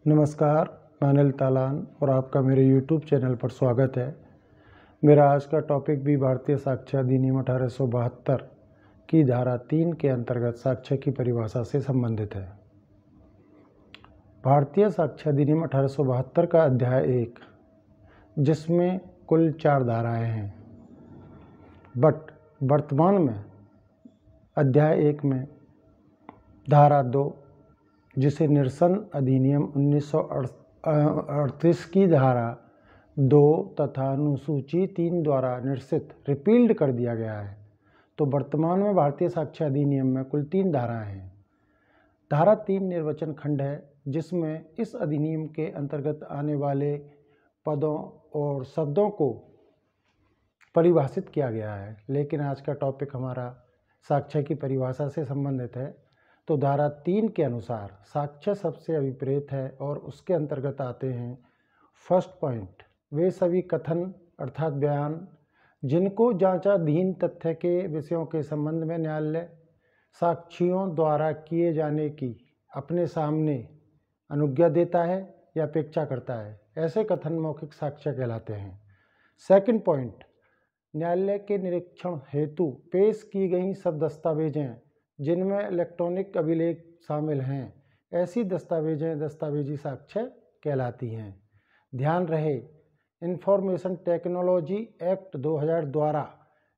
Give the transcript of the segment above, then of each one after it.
नमस्कार, मैं अनिल तालान और आपका मेरे YouTube चैनल पर स्वागत है। मेरा आज का टॉपिक भी भारतीय साक्ष्य अधिनियम 1872 की धारा 3 के अंतर्गत साक्ष्य की परिभाषा से संबंधित है। भारतीय साक्ष्य अधिनियम 1872 का अध्याय 1, जिसमें कुल 4 धाराएं हैं, बट वर्तमान में अध्याय 1 में धारा 2, जिसे निरसन अधिनियम 1938 की धारा 2 तथा अनुसूची 3 द्वारा निरसित रिपील्ड कर दिया गया है। तो वर्तमान में भारतीय साक्ष्य अधिनियम में कुल 3 धाराएं हैं। धारा 3 निर्वचन खंड है, जिसमें इस अधिनियम के अंतर्गत आने वाले पदों और शब्दों को परिभाषित किया गया है। लेकिन आज का टॉपिक हमारा साक्ष्य की परिभाषा से संबंधित है। तो धारा 3 के अनुसार साक्ष्य शब्द से अभिप्रेत है और उसके अंतर्गत आते हैं फर्स्ट पॉइंट, वे सभी कथन अर्थात बयान जिनको जांचाधीन तथ्य के विषयों के संबंध में न्यायालय साक्षियों द्वारा किए जाने की अपने सामने अनुज्ञा देता है या अपेक्षा करता है, ऐसे कथन मौखिक साक्ष्य कहलाते हैं। सेकंड पॉइंट, न्यायालय के निरीक्षण हेतु पेश की गई सब दस्तावेजें जिनमें इलेक्ट्रॉनिक अभिलेख शामिल हैं, ऐसी दस्तावेजें दस्तावेजी साक्ष्य कहलाती हैं। ध्यान रहे, इंफॉर्मेशन टेक्नोलॉजी एक्ट 2000 द्वारा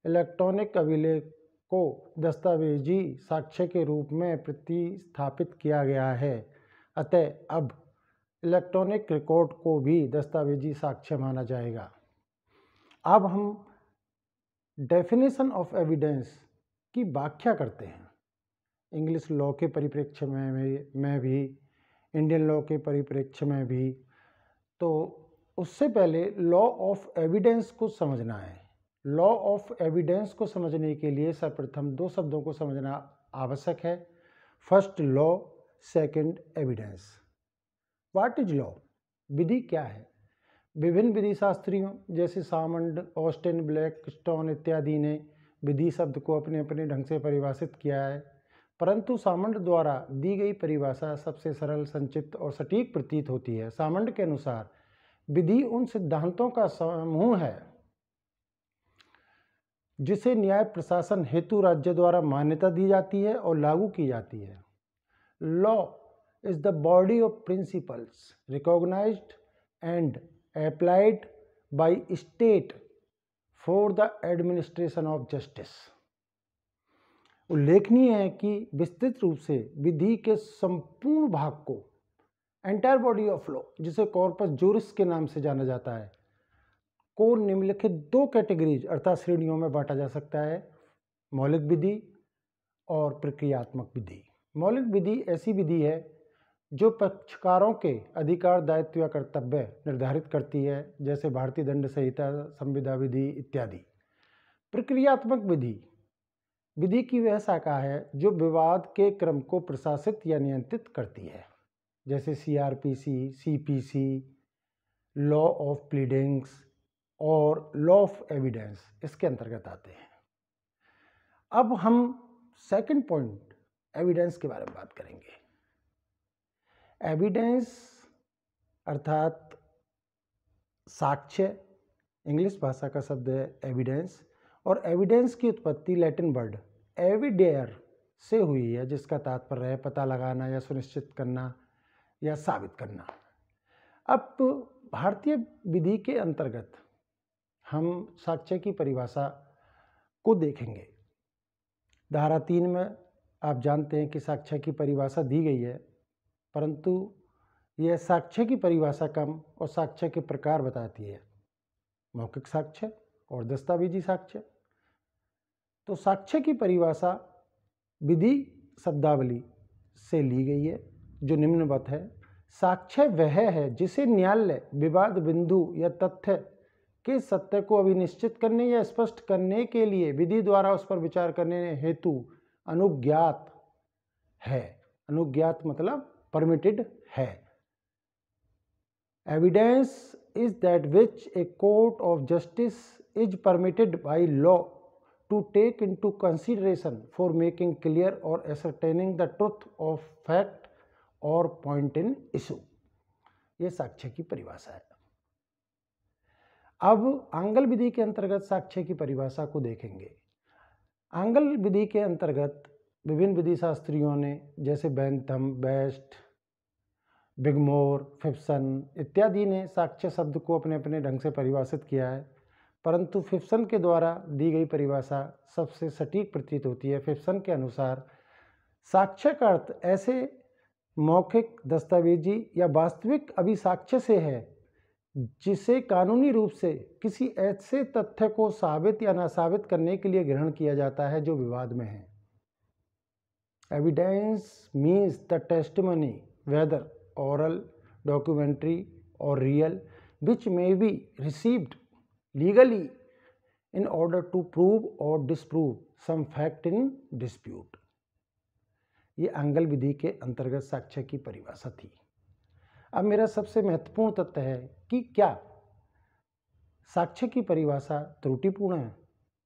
इलेक्ट्रॉनिक अभिलेख को दस्तावेजी साक्ष्य के रूप में प्रतिस्थापित किया गया है। अतः अब इलेक्ट्रॉनिक रिकॉर्ड को भी दस्तावेजी साक्ष्य माना जाएगा। अब हम डेफिनेशन ऑफ एविडेंस की व्याख्या करते हैं, इंग्लिश लॉ के परिप्रेक्ष्य में भी, इंडियन लॉ के परिप्रेक्ष्य में भी। तो उससे पहले लॉ ऑफ एविडेंस को समझना है। लॉ ऑफ एविडेंस को समझने के लिए सर्वप्रथम 2 शब्दों को समझना आवश्यक है। First law, second evidence. What is law? विधि क्या है? विभिन्न विधि शास्त्रियों जैसे सामंड, ऑस्टिन, ब्लैकस्टोन इत्यादि ने विधि शब्द को अपने अपने ढंग से परिभाषित किया है, परंतु सामंड द्वारा दी गई परिभाषा सबसे सरल, संक्षिप्त और सटीक प्रतीत होती है। सामंड के अनुसार विधि उन सिद्धांतों का समूह है जिसे न्याय प्रशासन हेतु राज्य द्वारा मान्यता दी जाती है और लागू की जाती है। Law is the body of principles recognised and applied by state for the administration of justice. उल्लेखनीय है कि विस्तृत रूप से विधि के संपूर्ण भाग को, एंटायर बॉडी ऑफ लॉ, जिसे कॉर्पस जुरिस के नाम से जाना जाता है, को निम्नलिखित 2 कैटेगरीज अर्थात श्रेणियों में बांटा जा सकता है, मौलिक विधि और प्रक्रियात्मक विधि। मौलिक विधि ऐसी विधि है जो पक्षकारों के अधिकार, दायित्व या कर्तव्य निर्धारित करती है, जैसे भारतीय दंड संहिता, संविदा विधि इत्यादि। प्रक्रियात्मक विधि विधि की वह शाखा है जो विवाद के क्रम को प्रशासित या नियंत्रित करती है, जैसे CRPC, CPC, law of pleadings और लॉ ऑफ एविडेंस इसके अंतर्गत आते हैं। अब हम सेकंड पॉइंट एविडेंस के बारे में बात करेंगे। एविडेंस अर्थात साक्ष्य, इंग्लिश भाषा का शब्द है एविडेंस, और एविडेंस की उत्पत्ति लैटिन वर्ड एविडेयर से हुई है, जिसका तात्पर्य है पता लगाना या सुनिश्चित करना या साबित करना। अब भारतीय विधि के अंतर्गत हम साक्ष्य की परिभाषा को देखेंगे। धारा 3 में आप जानते हैं कि साक्ष्य की परिभाषा दी गई है, परंतु यह साक्ष्य की परिभाषा कम और साक्ष्य के प्रकार बताती है, मौखिक साक्ष्य और दस्तावेजी साक्ष्य। तो साक्ष्य की परिभाषा विधि शब्दावली से ली गई है, जो निम्नवत है। साक्ष्य वह है जिसे न्यायालय विवाद बिंदु या तथ्य के सत्य को अभिनिश्चित करने या स्पष्ट करने के लिए विधि द्वारा उस पर विचार करने हेतु अनुज्ञात है। अनुज्ञात मतलब परमिटेड है। Evidence is that which a court of justice is permitted by law to take into consideration for making clear or ascertaining the truth of fact or point in issue। ये साक्ष्य की परिभाषा है। अब आंगल विधि के अंतर्गत साक्ष्य की परिभाषा को देखेंगे। आंगल विधि के अंतर्गत विभिन्न विधि शास्त्रियों ने, जैसे बेंथम, बेस्ट, बिगमोर, फिप्सन इत्यादि ने साक्ष्य शब्द को अपने अपने ढंग से परिभाषित किया है, परंतु फिप्सन के द्वारा दी गई परिभाषा सबसे सटीक प्रतीत होती है। फिप्सन के अनुसार साक्ष्य का अर्थ ऐसे मौखिक, दस्तावेजी या वास्तविक अभिसाक्ष्य से है जिसे कानूनी रूप से किसी ऐसे तथ्य को साबित या नासाबित करने के लिए ग्रहण किया जाता है जो विवाद में है। Evidence means the testimony whether oral, documentary or real which may be received legally in order to prove or disprove some fact in dispute। ये आंगल विधि के अंतर्गत साक्ष्य की परिभाषा थी। अब मेरा सबसे महत्वपूर्ण तथ्य है कि क्या साक्ष्य की परिभाषा त्रुटिपूर्ण है?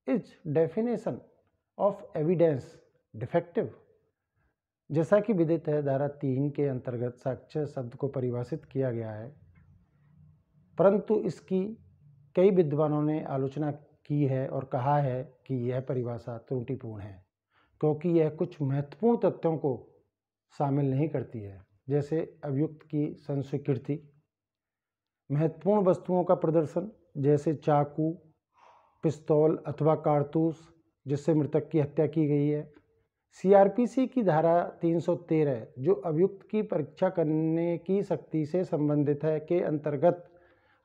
Is definition of evidence defective? जैसा कि विदित है, धारा 3 के अंतर्गत साक्ष्य शब्द को परिभाषित किया गया है, परंतु इसकी कई विद्वानों ने आलोचना की है और कहा है कि यह परिभाषा त्रुटिपूर्ण है, क्योंकि यह कुछ महत्वपूर्ण तथ्यों को शामिल नहीं करती है, जैसे अभियुक्त की संस्वीकृति, महत्वपूर्ण वस्तुओं का प्रदर्शन जैसे चाकू, पिस्तौल अथवा कारतूस जिससे मृतक की हत्या की गई है, सीआरपीसी की धारा 313 जो अभियुक्त की परीक्षा करने की शक्ति से संबंधित है के अंतर्गत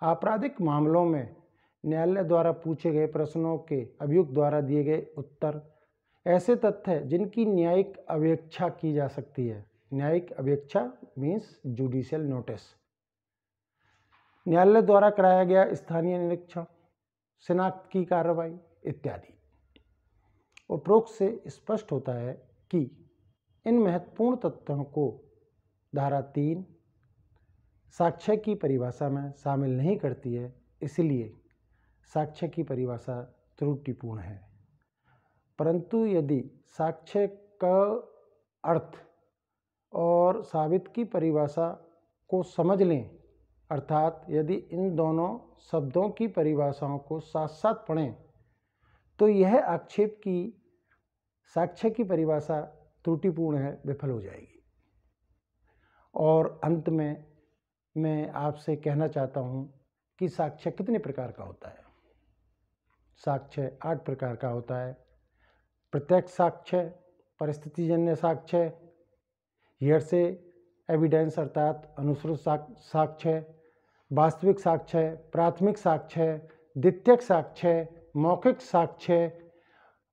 आपराधिक मामलों में न्यायालय द्वारा पूछे गए प्रश्नों के अभियुक्त द्वारा दिए गए उत्तर ऐसे तथ्य जिनकी न्यायिक अपेक्षा की जा सकती है। न्यायिक अपेक्षा मीन्स जुडिशियल नोटिस, न्यायालय द्वारा कराया गया स्थानीय निरीक्षण, शिनाख्त की कार्रवाई इत्यादि। उपरोक्त से स्पष्ट होता है कि इन महत्वपूर्ण तथ्यों को धारा 3 साक्ष्य की परिभाषा में शामिल नहीं करती है, इसलिए साक्ष्य की परिभाषा त्रुटिपूर्ण है। परंतु यदि साक्ष्य का अर्थ और साबित की परिभाषा को समझ लें, अर्थात यदि इन दोनों शब्दों की परिभाषाओं को साथ साथ पढ़ें, तो यह आक्षेप की साक्ष्य की परिभाषा त्रुटिपूर्ण है विफल हो जाएगी। और अंत में मैं आपसे कहना चाहता हूँ कि साक्ष्य कितने प्रकार का होता है। साक्ष्य 8 प्रकार का होता है। प्रत्यक्ष साक्ष्य, परिस्थितिजन्य साक्ष्य, हियरसे एविडेंस अर्थात अनुश्रुत साक्ष्य, वास्तविक साक्ष्य, प्राथमिक साक्ष्य, द्वितीयक साक्ष्य, मौखिक साक्ष्य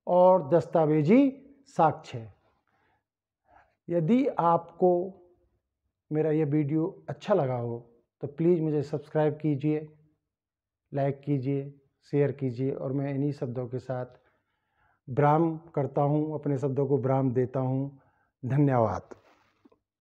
और दस्तावेजी साक्ष्य। यदि आपको मेरा यह वीडियो अच्छा लगा हो तो प्लीज़ मुझे सब्सक्राइब कीजिए, लाइक कीजिए, शेयर कीजिए और मैं इन्हीं शब्दों के साथ विराम करता हूँ, अपने शब्दों को विराम देता हूँ। धन्यवाद।